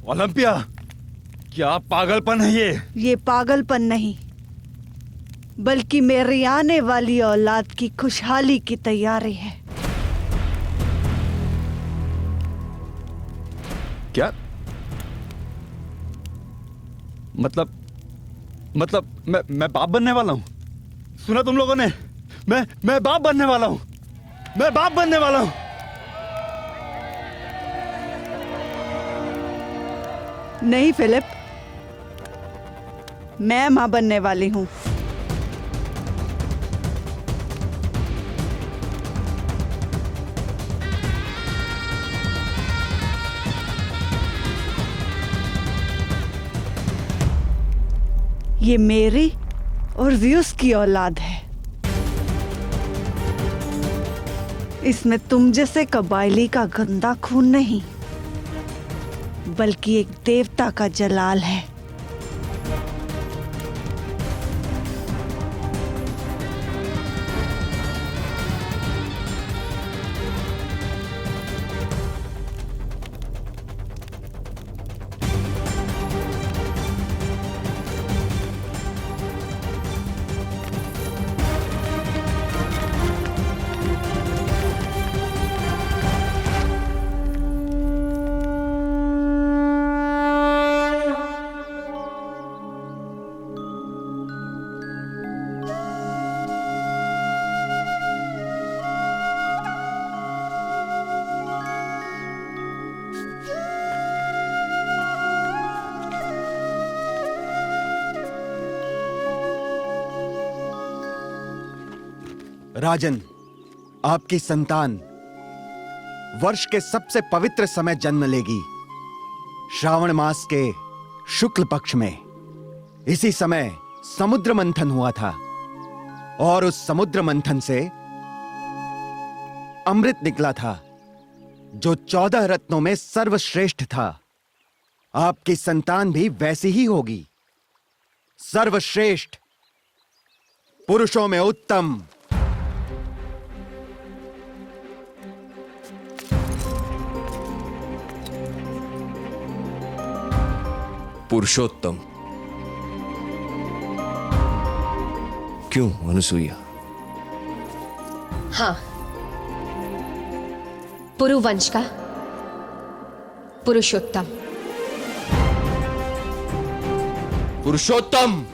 Olympia, क्या पागलपन है ये पागलपन नहीं, बल्कि मेरी आने वाली औलाद की खुशहाली की तैयारी है। क्या मतलब मैं बाप बनने वाला हूं? सुना तुम लोगों ने? मैं बाप बनने वाला हूं। मैं बाप बनने वाला हूं। नहीं फिलिप, मैं मां बनने वाली हूं। ये मेरी और ज़्यूस की औलाद है। इसमें तुम जैसे कबायली का गंदा खून नहीं, बल्कि एक देवता का जलाल है। राजन, आपकी संतान वर्ष के सबसे पवित्र समय जन्म लेगी, श्रावण मास के शुक्ल पक्ष में। इसी समय समुद्र मंथन हुआ था और उस समुद्र मंथन से अमृत निकला था, जो 14 रत्नों में सर्वश्रेष्ठ था। आपकी संतान भी वैसी ही होगी, सर्वश्रेष्ठ, पुरुषों में उत्तम। पुरुषोत्तम। क्यों अनुसुईया? हाँ, पुरुवंश का पुरुषोत्तम। पुरुषोत्तम।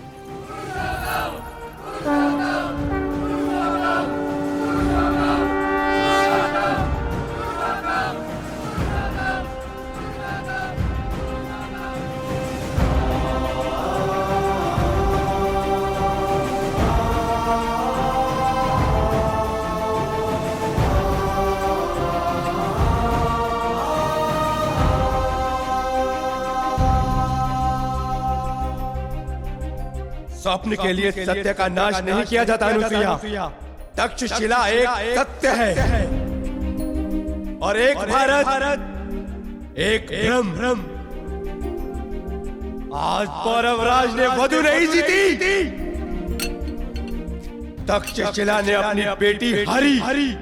स्वप्न के लिए सत्य का नाश नहीं किया जाता अनुसुईया। तक्षशिला एक सत्य है और एक भारत, एक ब्रह्म। आज पौरवराज ने वधु नहीं जीती, तक्षशिला ने अपनी बेटी हरी।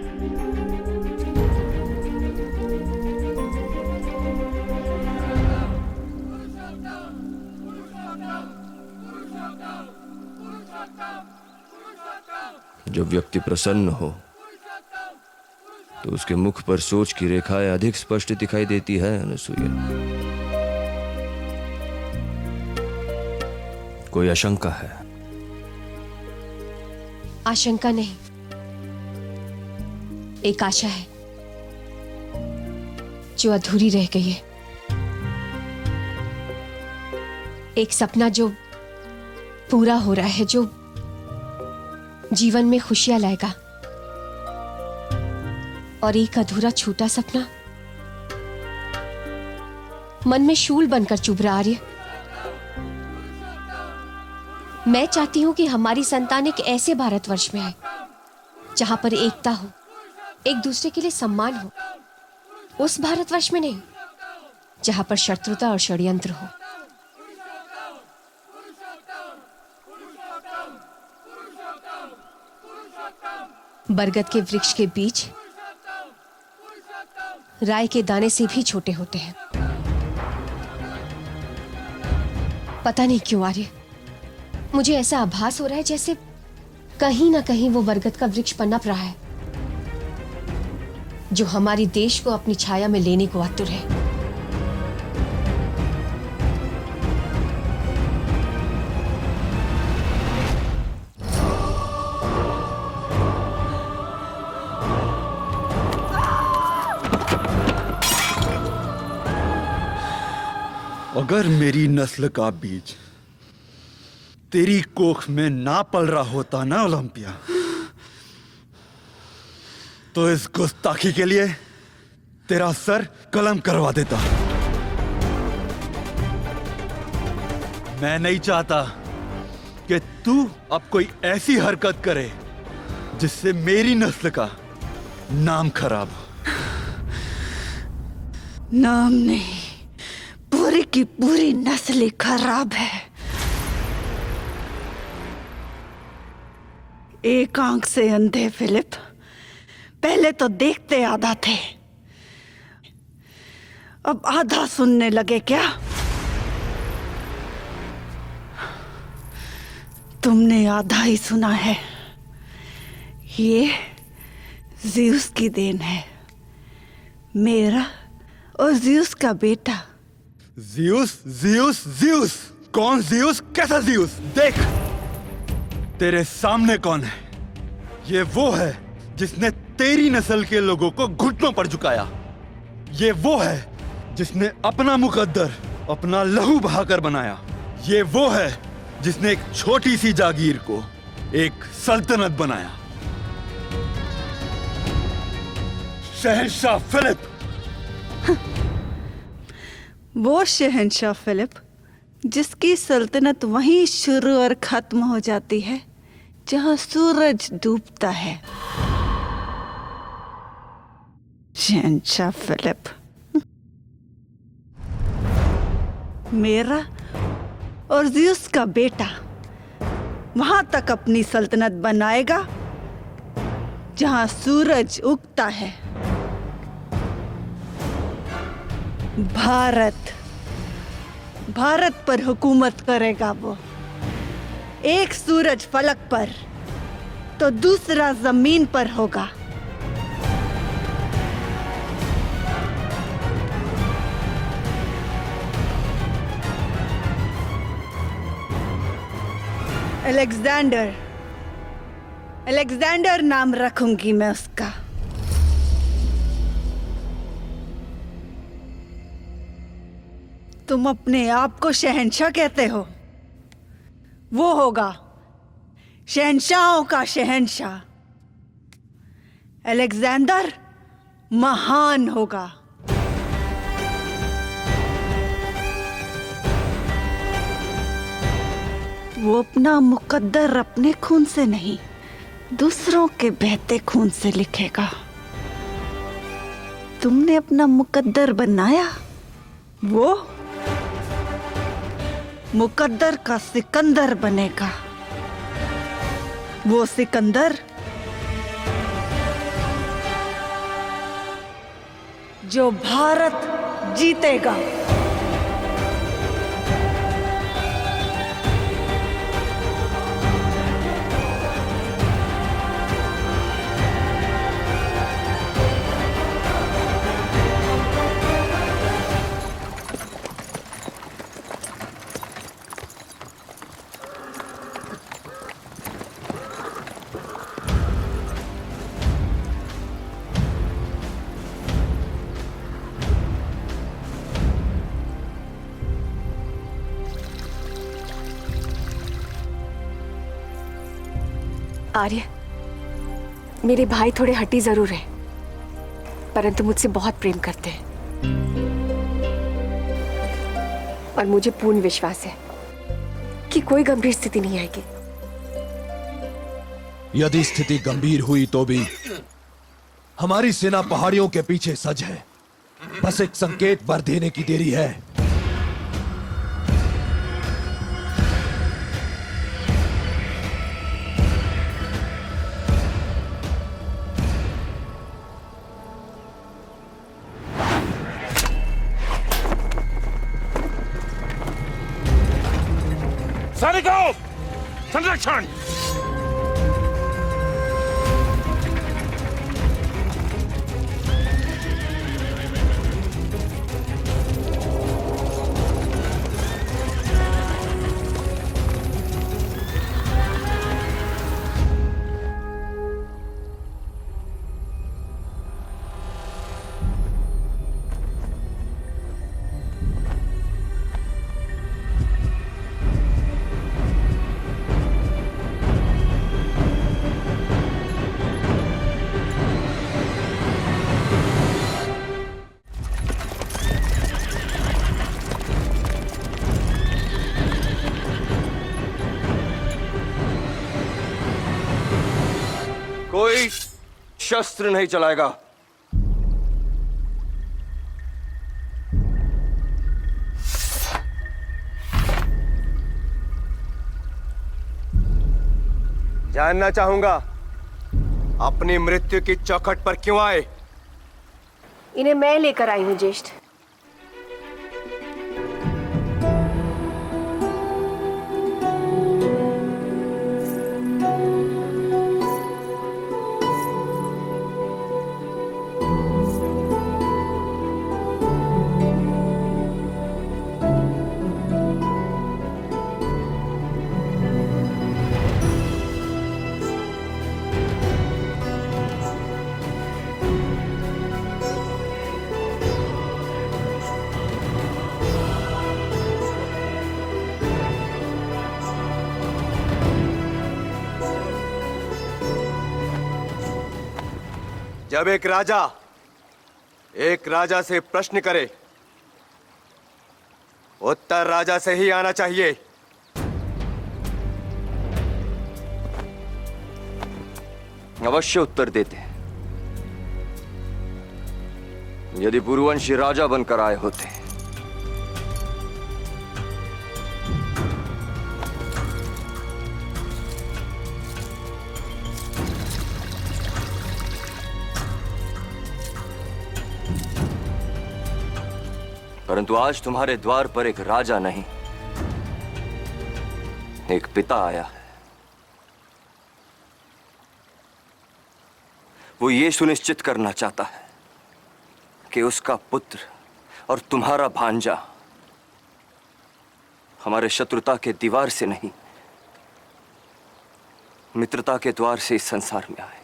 जब व्यक्ति प्रसन्न हो तो उसके मुख पर सोच की रेखाएं अधिक स्पष्ट दिखाई देती है अनुसुईया। कोई आशंका है? आशंका नहीं, एक आशा है जो अधूरी रह गई है। एक सपना जो पूरा हो रहा है, जो जीवन में खुशियां लाएगा। और एक अधूरा छूटा सपना मन में शूल बनकर चुभ रहा है। मैं चाहती हूं कि हमारी संतान एक ऐसे भारतवर्ष में आए जहां पर एकता हो, एक दूसरे के लिए सम्मान हो। उस भारतवर्ष में नहीं जहां पर शत्रुता और षड्यंत्र हो। बरगद के वृक्ष के बीज राई के दाने से भी छोटे होते हैं। पता नहीं क्यों आर्य, मुझे ऐसा आभास हो रहा है जैसे कहीं ना कहीं वो बरगद का वृक्ष पनप रहा है जो हमारी देश को अपनी छाया में लेने को आतुर है। अगर मेरी नस्ल का बीज तेरी कोख में ना पल रहा होता ना ओलंपिया, तो इस गुस्ताखी के लिए तेरा सर कलम करवा देता। मैं नहीं चाहता कि तू अब कोई ऐसी हरकत करे जिससे मेरी नस्ल का नाम खराब हो। नाम नहीं, पूरी की पूरी नस्ल खराब है। एक आंख से अंधे फिलिप, पहले तो देखते आधा थे, अब आधा सुनने लगे क्या? तुमने आधा ही सुना है। ये ज़्यूस की देन है, मेरा और ज़्यूस का बेटा। Zeus, Zeus, Zeus? कौन ज़्यूस? कैसा ज़्यूस? देख तेरे सामने कौन है। ये वो है जिसने तेरी नस्ल के लोगों को घुटनों पर झुकाया। ये वो है जिसने अपना मुकद्दर अपना लहू बहाकर बनाया। ये वो है जिसने एक छोटी सी जागीर को एक सल्तनत बनाया। शहंशाह फिलिप। वो शहंशाह फिलिप जिसकी सल्तनत वहीं शुरू और खत्म हो जाती है जहां सूरज डूबता है। शहंशाह फिलिप मेरा और ज़्यूस का बेटा वहां तक अपनी सल्तनत बनाएगा जहां सूरज उगता है। भारत पर हुकूमत करेगा वो। एक सूरज फलक पर तो दूसरा जमीन पर होगा। अलेक्जेंडर नाम रखूंगी मैं उसका। तुम अपने आप को शहंशाह कहते हो, वो होगा शहंशाहों का शहंशाह। अलेक्जेंडर महान होगा। वो अपना मुकद्दर अपने खून से नहीं, दूसरों के बहते खून से लिखेगा। तुमने अपना मुकद्दर बनाया, वो मुकद्दर का सिकंदर बनेगा। वो सिकंदर जो भारत जीतेगा। आर्य, मेरे भाई थोड़े हठी जरूर हैं, परंतु मुझसे बहुत प्रेम करते हैं और मुझे पूर्ण विश्वास है कि कोई गंभीर स्थिति नहीं आएगी। यदि स्थिति गंभीर हुई तो भी हमारी सेना पहाड़ियों के पीछे सज है। बस एक संकेत भर देने की देरी है। सैनिकों, संरक्षण! कोई शस्त्र नहीं चलाएगा। जानना चाहूंगा अपनी मृत्यु की चौखट पर क्यों आए? इन्हें मैं लेकर आई हूं ज्येष्ठ। जब एक राजा से प्रश्न करे, उत्तर राजा से ही आना चाहिए। अवश्य उत्तर देते हैं। यदि पुरुवंशी राजा बनकर आए होते परंतु आज तुम्हारे द्वार पर एक राजा नहीं, एक पिता आया है। वो ये सुनिश्चित करना चाहता है कि उसका पुत्र और तुम्हारा भांजा हमारे शत्रुता के दीवार से नहीं, मित्रता के द्वार से इस संसार में आए।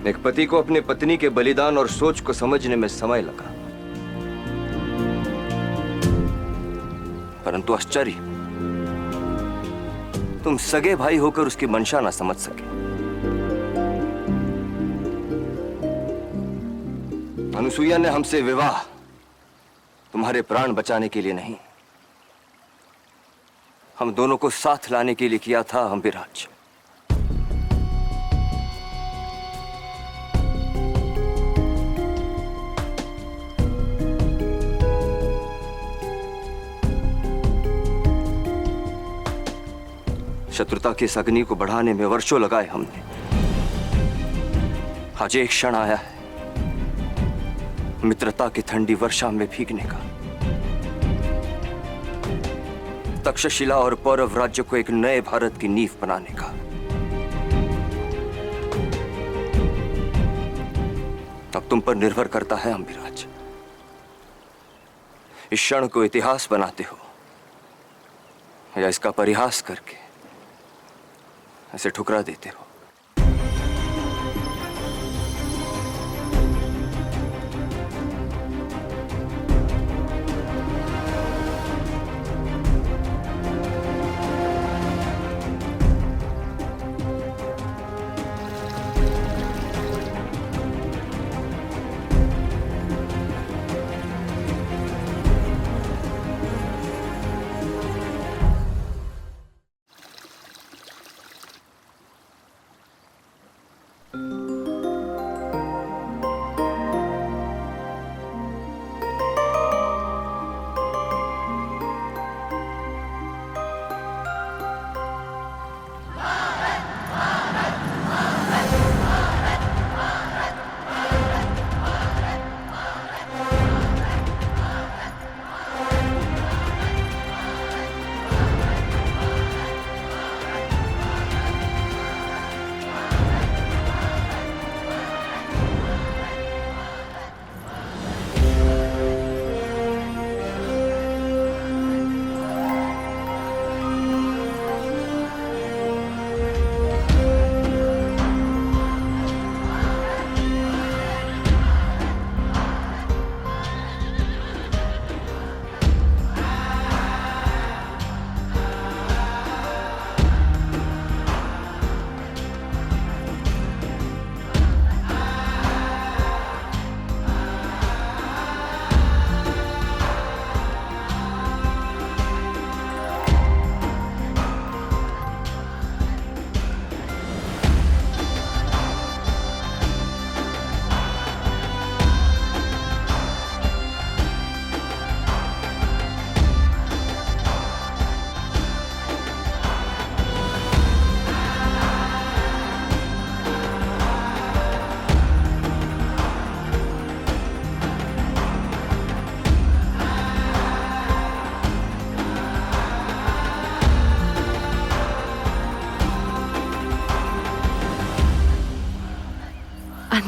एक पति को अपने पत्नी के बलिदान और सोच को समझने में समय लगा, परंतु आश्चर्य, तुम सगे भाई होकर उसकी मंशा ना समझ सके। अनुसुईया ने हमसे विवाह तुम्हारे प्राण बचाने के लिए नहीं, हम दोनों को साथ लाने के लिए किया था अम्बिराज। शत्रुता की इस अग्नि को बढ़ाने में वर्षों लगाए हमने। आज एक क्षण आया है मित्रता की ठंडी वर्षा में भीगने का, तक्षशिला और पौरव राज्य को एक नए भारत की नींव बनाने का। अब तुम पर निर्भर करता है अम्बिराज, इस क्षण को इतिहास बनाते हो या इसका परिहास करके ऐसे ठुकरा देते हो।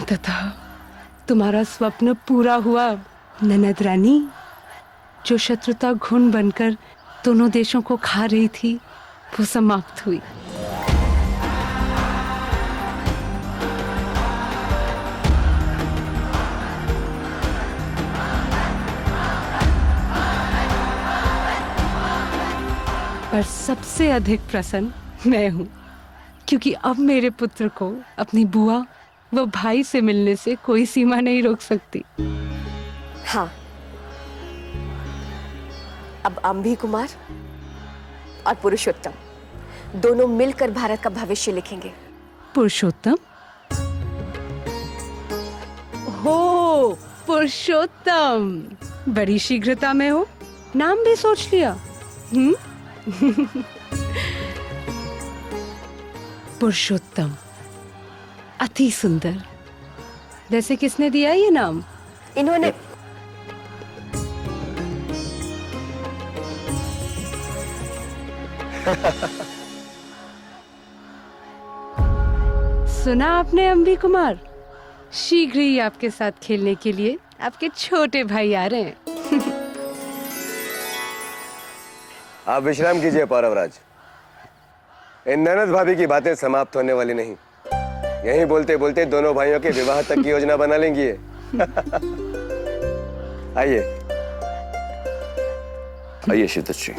अंततः तुम्हारा स्वप्न पूरा हुआ ननद रानी। जो शत्रुता घुन बनकर दोनों देशों को खा रही थी वो समाप्त हुई। पर सबसे अधिक प्रसन्न मैं हूं, क्योंकि अब मेरे पुत्र को अपनी बुआ व भाई से मिलने से कोई सीमा नहीं रोक सकती। हाँ, अब अम्भी कुमार और पुरुषोत्तम दोनों मिलकर भारत का भविष्य लिखेंगे। पुरुषोत्तम? हो, पुरुषोत्तम, बड़ी शीघ्रता में हो, नाम भी सोच लिया। पुरुषोत्तम, अति सुंदर। वैसे किसने दिया ये नाम? इन्होंने। सुना आपने अम्बी कुमार? शीघ्र ही आपके साथ खेलने के लिए आपके छोटे भाई आ रहे हैं। आप विश्राम कीजिए पौरवराज। इन ननद भाभी की बातें समाप्त होने वाली नहीं। यहीं बोलते बोलते दोनों भाइयों के विवाह तक की योजना बना लेंगी ये। आइए आइए शिवदत्त जी।